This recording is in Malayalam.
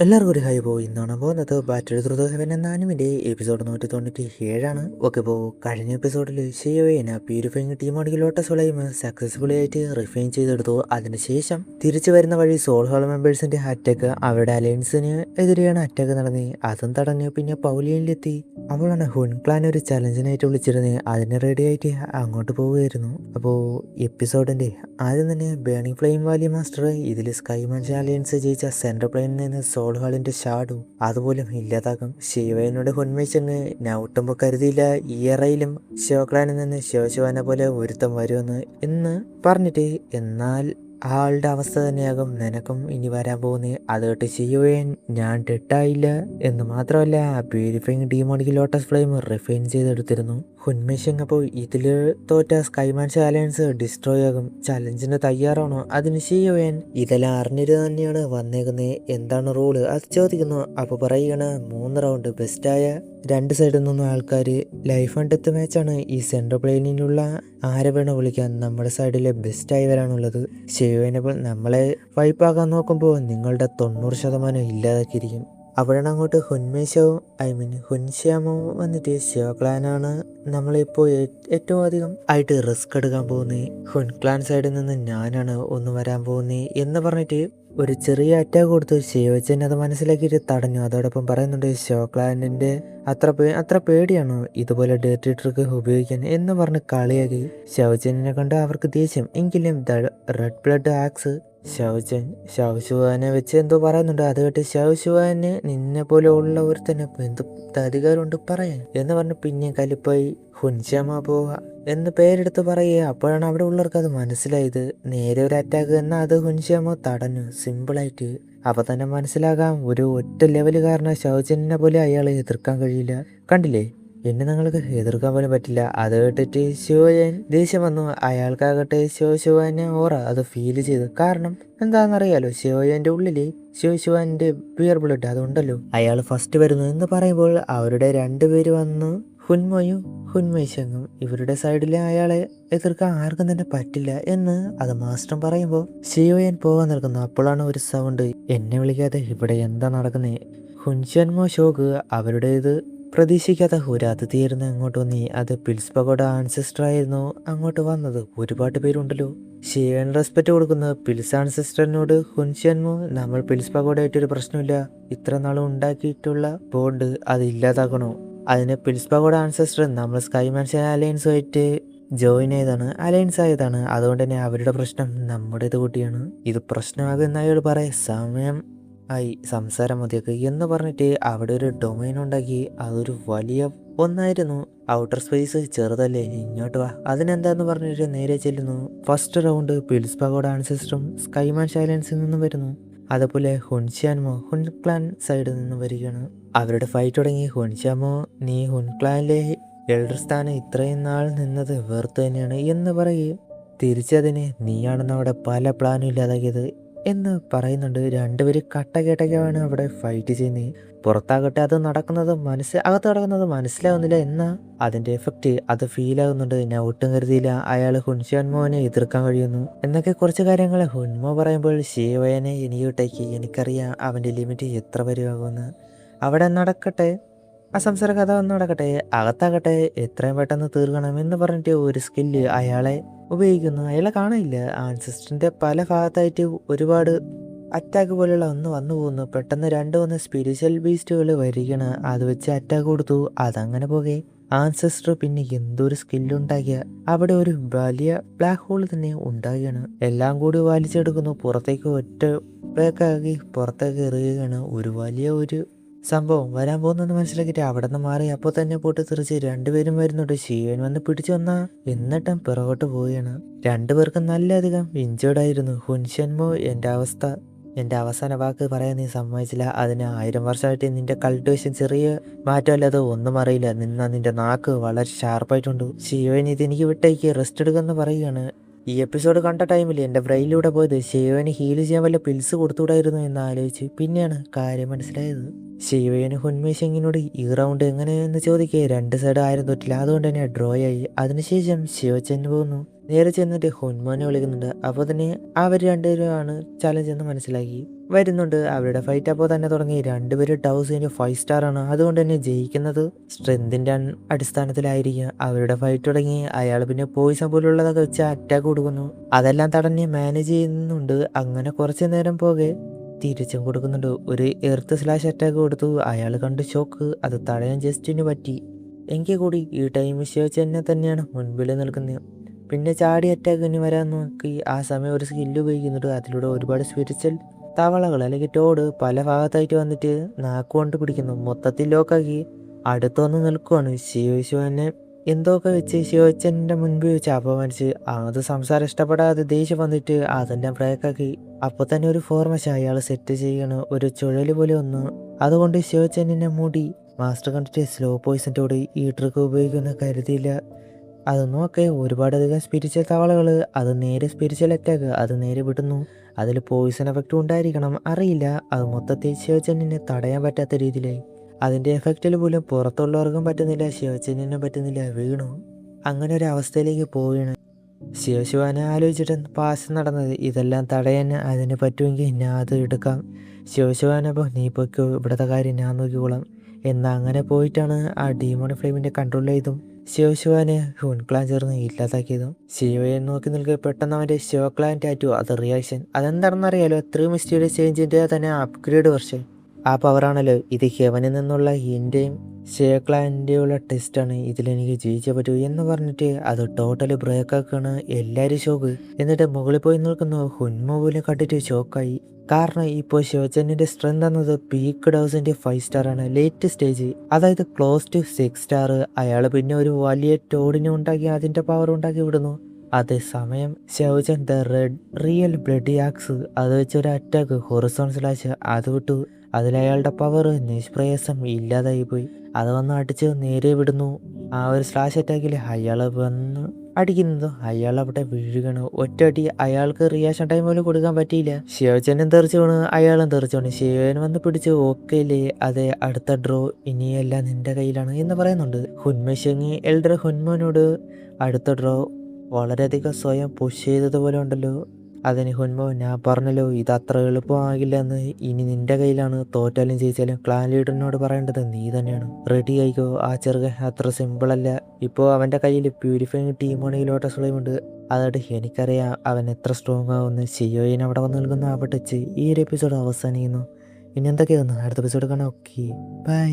എല്ലാവർക്കും ഒരു ഹൈ പോയി ഇന്നാണ് പോകുന്നത് ബാറ്ററി ദ്രുത ഹെവൻ എന്ന ആനിമിൻ്റെ എപ്പിസോഡ് 197 ഓക്കെ. ഇപ്പോൾ കഴിഞ്ഞ എപ്പിസോഡിൽ ഷിയോയെ പ്യൂരിഫൈങ് ടീമാണെങ്കിൽ ലോട്ടസ് ഫ്ലെയിം സക്സസ്ഫുള്ളി ആയിട്ട് റിഫൈൻ ചെയ്തെടുത്തു. അതിനുശേഷം തിരിച്ചു വരുന്ന വഴി സോൾ ഹോൾ മെമ്പേഴ്സിന്റെ അറ്റാക്ക് അവരുടെ അലയൻസിന് എതിരെയാണ് അറ്റാക്ക് നടന്നത്. അതും തടഞ്ഞ് പിന്നെ പൗലിയനിലെത്തി. അവളാണ് ഹുൻ ക്ലാൻ ഒരു ചലഞ്ചിനായിട്ട് വിളിച്ചിരുന്നത്. അതിന് റെഡി ആയിട്ട് അങ്ങോട്ട് പോവുകയായിരുന്നു. അപ്പോൾ എപ്പിസോഡിന്റെ ആദ്യം തന്നെ ബേണിംഗ് ഫ്ലെയിം വാലി മാസ്റ്റർ ഇതിൽ സ്കൈമാൻ അലയൻസ് ജയിച്ച സെൻട്രൽ പ്ലെയിനിൽ നിന്ന് സോൾ ഹാളിന്റെ ഷാഡു അതുപോലും ഇല്ലാതാക്കും. ശിവനോട് ഹുൻമേശങ്ങ് ഞാൻ ഒട്ടുമ്പോൾ കരുതിയില്ല ഈ എറയിലും ശിവക്ലാനിൽ നിന്ന് ശിവശിവനെ പോലെ ഒരുത്തം വരുമെന്ന് എന്ന് പറഞ്ഞിട്ട്, എന്നാൽ ആളുടെ അവസ്ഥ തന്നെയാകും നിനക്കും ഇനി വരാൻ പോകുന്നത്. അത് കേട്ട് ഷിയോയൻ ഞാൻ ഡെഡായില്ല എന്ന് മാത്രമല്ല purifying demonic lotus flame refine ചെയ്തെടുത്തിരുന്നു. ഹുൻമേഷങ് അപ്പോൾ ഇതിൽ തോറ്റ സ്കൈമാൻ അലയൻസ് ഡിസ്ട്രോയ് ആകും. ചലഞ്ചിന് തയ്യാറാണോ? അതിന് ഷിയോയൻ ഇതെല്ലാം അറിഞ്ഞിട്ട് തന്നെയാണ് വന്നേക്കുന്നത്, എന്താണ് റൂള് അത് ചോദിക്കുന്നു. അപ്പോൾ പറയുകയാണ് 3 റൗണ്ട് ബെസ്റ്റായ 2 സൈഡിൽ നിന്നും ആൾക്കാർ ലൈഫ് ആൻഡ് ഡെത്ത് മാച്ചാണ്. ഈ സെൻട്രൽ പ്ലെയിനിലുള്ള ആരെ വേണോ വിളിക്കാൻ, നമ്മുടെ സൈഡിലെ ബെസ്റ്റായവരാണുള്ളത്. ശിവനപ്പോൾ നമ്മളെ വൈപ്പാക്കാൻ നോക്കുമ്പോൾ നിങ്ങളുടെ 90% ഇല്ലാതാക്കിയിരിക്കും. അവിടെയാണ് അങ്ങോട്ട് ഹുൻമേശവും ഹുൻശ്യാമോ വന്നിട്ട് ശിവക്ലാനാണ് നമ്മളിപ്പോൾ ഏറ്റവും അധികം ആയിട്ട് റിസ്ക് എടുക്കാൻ പോകുന്നത്. ഹുൻക്ലാൻ സൈഡിൽ നിന്ന് ഞാനാണ് ഒന്ന് വരാൻ പോകുന്നത് എന്ന് പറഞ്ഞിട്ട് ഒരു ചെറിയ അറ്റാക്ക് കൊടുത്തു. ശിവച്ചൻ അത് മനസ്സിലാക്കിയിട്ട് തടഞ്ഞു. അതോടൊപ്പം പറയുന്നുണ്ട് ശിവക്ലാനിന്റെ അത്ര പേടിയാണോ ഇതുപോലെ ഡേർട്ടി ട്രിക്ക് ഉപയോഗിക്കാൻ എന്ന് പറഞ്ഞ് കളിയാക്കി. ശിവച്ചനെ കണ്ട് അവർക്ക് ദേഷ്യം. എങ്കിലും റെഡ് ബ്ലഡ് ആക്സ് ശവശുവാനെ വെച്ച് എന്തോ പറയുന്നുണ്ട്. അത് കേട്ട് ശവശുവാന് നിന്നെ പോലെ ഉള്ള ഒരുത്തന്നെ എന്ത് അധികാരമുണ്ട് പറയാൻ എന്ന് പറഞ്ഞ് പിന്നെ കലിപ്പായി ഹുൻശ്യാമ പോവുക എന്ന് പേരെടുത്ത് പറയുക. അപ്പോഴാണ് അവിടെ ഉള്ളവർക്ക് അത് മനസ്സിലായത് നേരെ ഒരു അറ്റാക്ക് എന്നാൽ അത് ഹുൻശ്യാമോ തടഞ്ഞു സിമ്പിളായിട്ട്. അപ്പൊ തന്നെ മനസ്സിലാകാം ഒരു ഒറ്റ ലെവല് കാരണം ശൗചനെ പോലെ അയാളെ എതിർക്കാൻ കഴിയില്ല. കണ്ടില്ലേ, എന്നെ നിങ്ങൾക്ക് എതിർക്കാൻ പോലും പറ്റില്ല. അത് കേട്ടിട്ട് ശിവൻ ദേഷ്യം വന്നു. അയാൾക്കാകട്ടെ ശിവനെ ഓറ അത് ഫീൽ ചെയ്തു. കാരണം എന്താണെന്നറിയാലോ, ശിവന്റെ ഉള്ളില് ശിവന്റെ പിയർ ബ്ലഡ് അതുണ്ടല്ലോ. അയാൾ ഫസ്റ്റ് വരുന്നു എന്ന് പറയുമ്പോൾ അവരുടെ 2 പേര് വന്നു. ഹുൻമോയും ഹുൻമേശങ്ങും ഇവരുടെ സൈഡിലെ അയാളെ എതിർക്കാൻ ആർക്കും തന്നെ പറ്റില്ല എന്ന് അത് മാസ്റ്റർ പറയുമ്പോൾ ശിവൻ പോകാൻ നിൽക്കുന്നു. അപ്പോഴാണ് ഒരു സൗണ്ട്, എന്നെ വിളിക്കാതെ ഇവിടെ എന്താ നടക്കുന്നത്? ഹുൻഷൻമോ ഷോക്ക് അവരുടേത് പ്രതീക്ഷിക്കാത്ത ഒരു അതിഥിയായിരുന്നു അങ്ങോട്ട് വന്നി. അത് പിൽസ് പഗോഡ ആൻസിസ്റ്റർ ആയിരുന്നു അങ്ങോട്ട് വന്നത്. ഒരുപാട് പേരുണ്ടല്ലോ. ശിവൻ റെസ്പെക്ട് കൊടുക്കുന്ന പിൽസ് ആൻസിസ്റ്ററിനോട് ഹുൻഷ്യൻമോ നമ്മൾ പിൽസ് പഗോഡയായിട്ടൊരു പ്രശ്നമില്ല, ഇത്ര നാളും ഉണ്ടാക്കിയിട്ടുള്ള ബോണ്ട് അത് ഇല്ലാതാക്കണോ? അതിന് പിൽസ് പഗോഡ ആൻസിസ്റ്റർ നമ്മൾ സ്കൈമാൻ അലയൻസുമായിട്ട് അലയൻസ് ആയതാണ്. അതുകൊണ്ട് തന്നെ അവരുടെ പ്രശ്നം നമ്മുടേത് കൂട്ടിയാണ്. ഇത് പ്രശ്നമാകുന്ന അയാൾ പറയാം സമയം ആയി സംസാരം മതിയൊക്കെ എന്ന് പറഞ്ഞിട്ട് അവിടെ ഒരു ഡൊമൈൻ ഉണ്ടാക്കി. അതൊരു വലിയ ഒന്നായിരുന്നു. ഔട്ടർ സ്പേസ് ചെറുതല്ലേ, ഇങ്ങോട്ട് വാ. അതിനെന്താന്ന് പറഞ്ഞിട്ട് നേരെ ചെല്ലുന്നു. ഫസ്റ്റ് റൗണ്ട് പിൽസ് പഗോഡ ആൻസിസ്റ്ററും സ്കൈമാൻ സൈലൻസിൽ നിന്നും വരുന്നു. അതുപോലെ ഹുൻശ്യാൻമോ ഹുൻക്ലാൻ സൈഡിൽ നിന്ന് വരികയാണ്. അവരുടെ ഫൈറ്റ് തുടങ്ങി. ഹുൻശ്യാമോ നീ ഹുൻക്ലാനിലെ എൽഡർ സ്ഥാനം ഇത്രയും നാൾ നിന്നത് വെറുതെ തന്നെയാണ് എന്ന് പറയുകയും തിരിച്ചതിന് നീയാണെന്ന് അവിടെ പല പ്ലാനും ഇല്ലാതാക്കിയത് എന്ന് പറയുന്നുണ്ട്. 2 പേര് കട്ടകേട്ടൊക്കെയാണ് അവിടെ ഫൈറ്റ് ചെയ്യുന്നത്. പുറത്താകട്ടെ അത് നടക്കുന്നത് അകത്ത് നടക്കുന്നത് മനസ്സിലാവുന്നില്ല. എന്നാൽ അതിന്റെ എഫക്റ്റ് അത് ഫീൽ ആകുന്നുണ്ട്. ഞാൻ ഒട്ടും കരുതിയില്ല അയാൾ ഹുൻശ്യാൻമോനെ എതിർക്കാൻ കഴിയുന്നു എന്നൊക്കെ കുറച്ച് കാര്യങ്ങൾ ഹുൻമോ പറയുമ്പോൾ ശിവയനെ എനിക്കിട്ടേക്ക് എനിക്കറിയാം അവന്റെ ലിമിറ്റ് എത്ര വരെയാകുമെന്ന്. അവിടെ നടക്കട്ടെ ആ സംസാര കഥ ഒന്ന് നടക്കട്ടെ. അകത്താകട്ടെ എത്രയും പെട്ടെന്ന് തീർക്കണം എന്ന് പറഞ്ഞിട്ട് ഒരു സ്കില്ല് അയാളെ ഉപയോഗിക്കുന്നു. അയാളെ കാണില്ല. ആൻസിസ്റ്ററിന്റെ പല ഭാഗത്തായിട്ട് ഒരുപാട് അറ്റാക്ക് പോലെയുള്ള ഒന്ന് വന്നു പോകുന്നു. പെട്ടെന്ന് 2 സ്പിരിച്വൽ ബീസ്റ്റുകൾ വരികയാണ്. അത് വെച്ച് അറ്റാക്ക് കൊടുത്തു. അതങ്ങനെ പോകെ ആൻസിസ്റ്റർ പിന്നെ എന്തൊരു സ്കില്ലുണ്ടാക്കിയ അവിടെ ഒരു വലിയ ബ്ലാക്ക് ഹോൾ തന്നെ ഉണ്ടാകുകയാണ്. എല്ലാം കൂടി വലിച്ചെടുക്കുന്നു. പുറത്തേക്ക് ഒറ്റ ബ്രേക്കാക്കി പുറത്തേക്ക് എറിയുകയാണ്. ഒരു വലിയ ഒരു സംഭവം വരാൻ പോകുന്നെന്ന് മനസ്സിലാക്കിയിട്ട് അവിടെ നിന്ന് മാറി. അപ്പോൾ തന്നെ പോട്ട് തെറിച്ച് 2 പേരും വരുന്നുണ്ട്. ശിവൻ വന്ന് പിടിച്ചു വന്നാ എന്നിട്ടും പിറകോട്ട് പോവുകയാണ്. 2 പേർക്കും നല്ല അധികം ഇഞ്ചേർഡ് ആയിരുന്നു. ഹുൻശ്യാൻമോ എൻ്റെ അവസാന വാക്ക് പറയാൻ നീ സമ്മതിച്ചില്ല. അതിന് 1000 വർഷമായിട്ട് നിന്റെ കൾട്ടിവേഷൻ ചെറിയ മാറ്റമല്ലാതെ ഒന്നും അറിയില്ല. നിന്റെ നാക്ക് വളരെ ഷാർപ്പായിട്ടുണ്ട്. ശിവൻ ഇതെനിക്ക് വിട്ടേക്ക് റെസ്റ്റ് എടുക്കുമെന്ന് പറയുകയാണ്. ഈ എപ്പിസോഡ് കണ്ട ടൈമിൽ എൻ്റെ ബ്രെയിനിലൂടെ പോയത് ശിവന് ഹീൽ ചെയ്യാൻ വല്ല പിൽസ് കൊടുത്തുകൂടായിരുന്നു എന്ന് ആലോചിച്ച് പിന്നെയാണ് കാര്യം മനസ്സിലായത്. ശിവന് ഹുൻമേശങ്ങിനോട് ഈ റൗണ്ട് എങ്ങനെയെന്ന് ചോദിക്കുക. 2 സൈഡ് ആരും തൊട്ടില്ല. അതുകൊണ്ട് തന്നെ ഡ്രോ ആയി. അതിനുശേഷം ശിവച്ചൻ പോകുന്നു. നേരെ ചെന്നിട്ട് ഹുൻമോനെ വിളിക്കുന്നുണ്ട്. അപ്പോൾ തന്നെ അവർ 2 പേരുമാണ് ചലഞ്ച് എന്ന് മനസ്സിലാക്കി. വരുന്നുണ്ട്. അവരുടെ ഫൈറ്റ് അപ്പോൾ തന്നെ തുടങ്ങി. രണ്ടുപേരും ടൗസിന് 5 സ്റ്റാർ ആണ്. അതുകൊണ്ട് തന്നെ ജയിക്കുന്നത് സ്ട്രെങ്തിൻ്റെ അടിസ്ഥാനത്തിലായിരിക്കും. അവരുടെ ഫൈറ്റ് തുടങ്ങി. അയാൾ പിന്നെ പോയിസൺ പോലുള്ളതൊക്കെ വെച്ച് അറ്റാക്ക് കൊടുക്കുന്നു. അതെല്ലാം തടഞ്ഞ് മാനേജ് ചെയ്യുന്നുണ്ട്. അങ്ങനെ കുറച്ച് നേരം പോകെ തിരിച്ചും കൊടുക്കുന്നുണ്ട്. ഒരു എർത്ത് സ്ലാഷ് അറ്റാക്ക് കൊടുത്തു. അയാൾ കണ്ട് ഷോക്ക്. അത് തടയാൻ ജസ്റ്റിന് പറ്റി. എങ്കിൽ കൂടി ഈ ടൈം തന്നെ തന്നെയാണ് മുൻപിൽ നിൽക്കുന്നത്. പിന്നെ ചാടി അറ്റാക്കിന് വരാൻ നോക്കി. ആ സമയം ഒരു സ്കില്ല് ഉപയോഗിക്കുന്നുണ്ട്. അതിലൂടെ ഒരുപാട് സ്പിരിച്വൽ തവളകൾ അല്ലെങ്കിൽ ടോഡ് പല ഭാഗത്തായിട്ട് വന്നിട്ട് നാക്കുകൊണ്ട് പിടിക്കുന്നു. മൊത്തത്തിൽ ലോക്കാക്കി അടുത്തൊന്ന് നിൽക്കുവാണ്. ശിവനെ എന്തൊക്കെ വെച്ച് ശിവച്ചൻ്റെ മുൻപിൽ വെച്ച് അപമാനിച്ച് അത് സംസാരം ഇഷ്ടപ്പെടാതെ ദേഷ്യം വന്നിട്ട് അതെല്ലാം ബ്രേക്കാക്കി. അപ്പോൾ തന്നെ ഒരു ഫോർമേഷൻ അയാൾ സെറ്റ് ചെയ്യണ്. ഒരു ചുഴൽ പോലെ ഒന്ന്. അതുകൊണ്ട് ശിവച്ചനെ മൂടി. മാസ്റ്റർ കണ്ടിട്ട് സ്ലോ പോയിസൻ്റോട് ഈ ട്രിക്ക് ഉപയോഗിക്കുന്ന കരുതിയില്ല. അത് നോക്കെ ഒരുപാടധികം സ്പിരിച്വൽ തവളകൾ. അത് നേരെ സ്പിരിച്വൽ അറ്റാക്ക് അത് നേരെ വിടുന്നു. അതിൽ പോയിസൺ എഫക്റ്റും ഉണ്ടായിരിക്കണം, അറിയില്ല. അത് മൊത്തത്തിൽ ശിവച്ചനെ തടയാൻ പറ്റാത്ത രീതിയിലായി. അതിൻ്റെ എഫക്റ്റിൽ പോലും പുറത്തുള്ളവർക്കും പറ്റുന്നില്ല, ശിവച്ചനെ പറ്റുന്നില്ല. വീണു. അങ്ങനെ ഒരു അവസ്ഥയിലേക്ക് പോവുകയാണ്. ശിവനെ ആലോചിച്ചിട്ട് പാസ് നടന്നത്. ഇതെല്ലാം തടയാൻ അതിന് പറ്റുമെങ്കിൽ ഞാൻ അത് എടുക്കാം. ശിവനപ്പോൾ നീ പൊയ്ക്കോ, ഇവിടുത്തെ കാര്യം ഞാൻ നോക്കിക്കോളാം. എന്നാൽ അങ്ങനെ പോയിട്ടാണ് ആ ഡീമോൺ ഫ്ലെയിമിൻ്റെ കൺട്രോൾ ചെയ്തും ശിവനെ ഹുൻ ക്ലാൻ ചേർന്ന് ഇല്ലാതാക്കിയതും. ശിവയെ നോക്കി നിൽക്കുക. പെട്ടെന്ന് അവൻ്റെ ശിവ ക്ലാൻ ടാറ്റു അത് റിയാക്ഷൻ. അതെന്താണെന്നറിയാലോ, 3 മിസ്റ്റീരിയസ് ചേഞ്ചിൻ്റെ തന്നെ അപ്ഗ്രേഡ് വെർഷൻ. ആ പവറാണല്ലോ ഇത്. ഹെവനിൽ നിന്നുള്ള എൻ്റെയും ശിവ ക്ലാൻ്റെയുള്ള ടെസ്റ്റാണ്. ഇതിലെനിക്ക് ജയിച്ചേ പറ്റൂ എന്ന് പറഞ്ഞിട്ട് അത് ടോട്ടലി ബ്രേക്കാക്കാണ്. എല്ലാവരും ഷോക്ക്. എന്നിട്ട് മുകളിൽ പോയി നിൽക്കുന്നു. ഹുൻമ പോലും കണ്ടിട്ട് ഷോക്കായി. കാരണം ഇപ്പോൾ ശിവച്ചൻ്റെ സ്ട്രെങ്ത് എന്നത് പീക്ക് ഡൗസിൻ്റെ 5 സ്റ്റാർ ആണ്. ലേറ്റ് സ്റ്റേജ്, അതായത് ക്ലോസ് ടു 6 സ്റ്റാർ. അയാൾ പിന്നെ ഒരു വലിയ ടോഡിനെ ഉണ്ടാക്കി അതിൻ്റെ പവർ ഉണ്ടാക്കി വിടുന്നു. അതേസമയം ശിവച്ചൻ the red real bloody axe അത് വെച്ചൊരു അറ്റാക്ക് ഹൊറിസോൺ സ്ലാഷ് അത് വിട്ടു. അതിലയാളുടെ പവർ നിഷ്പ്രയാസം ഇല്ലാതായി പോയി. അത് വന്ന് അടിച്ച് നേരെ വിടുന്നു. ആ ഒരു സ്ലാഷ് അറ്റാക്കിൽ അയാൾ വന്ന് അടിക്കുന്നത് അയാൾ അവിടെ വീഴുകയാണ്. ഒറ്റയടി അയാൾക്ക് റിയാക്ഷൻ ടൈം പോലും കൊടുക്കാൻ പറ്റിയില്ല. ശിവച്ചനും തെറിച്ചു വീണ്, അയാളും തെറിച്ചു വീണ്. ശിവൻ വന്ന് പിടിച്ച് ഓക്കെയില്ലേ, അതെ അടുത്ത ഡ്രോ ഇനിയെല്ലാം നിന്റെ കയ്യിലാണ് എന്ന് പറയുന്നുണ്ട്. ഹുൻമശങ്ങി എൽഡർ ഹുൻമോനോട് അടുത്ത ഡ്രോ വളരെയധികം സ്വയം പുഷ് ചെയ്തതുപോലെ ഉണ്ടല്ലോ. അതിന് ഹുൻമോ ഞാൻ പറഞ്ഞല്ലോ ഇത് അത്ര എളുപ്പമാകില്ല എന്ന്. ഇനി നിന്റെ കയ്യിലാണ്. തോറ്റാലും ജയിച്ചാലും ക്ലാൻ ലീഡറിനോട് പറയേണ്ടത് നീ തന്നെയാണ്. റെഡി ആയിക്കോ. ആ ചെറുകൻ അത്ര സിമ്പിളല്ല. ഇപ്പോൾ അവൻ്റെ കയ്യിൽ പ്യൂരിഫൈങ് ടീമോണിയിലോട്ട് സ്ലൈമുണ്ട്. അതുകൊണ്ട് എനിക്കറിയാം അവൻ എത്ര സ്ട്രോങ് ആവുമെന്ന്. ഷിയോയിൻ അവിടെ വന്ന് നിൽക്കുന്ന അവിടെ വെച്ച് ഈ ഒരു എപ്പിസോഡ് അവസാനിക്കുന്നു. ഇനി എന്തൊക്കെയായിരുന്നു അടുത്ത എപ്പിസോഡ് കാണാം. Okay bye.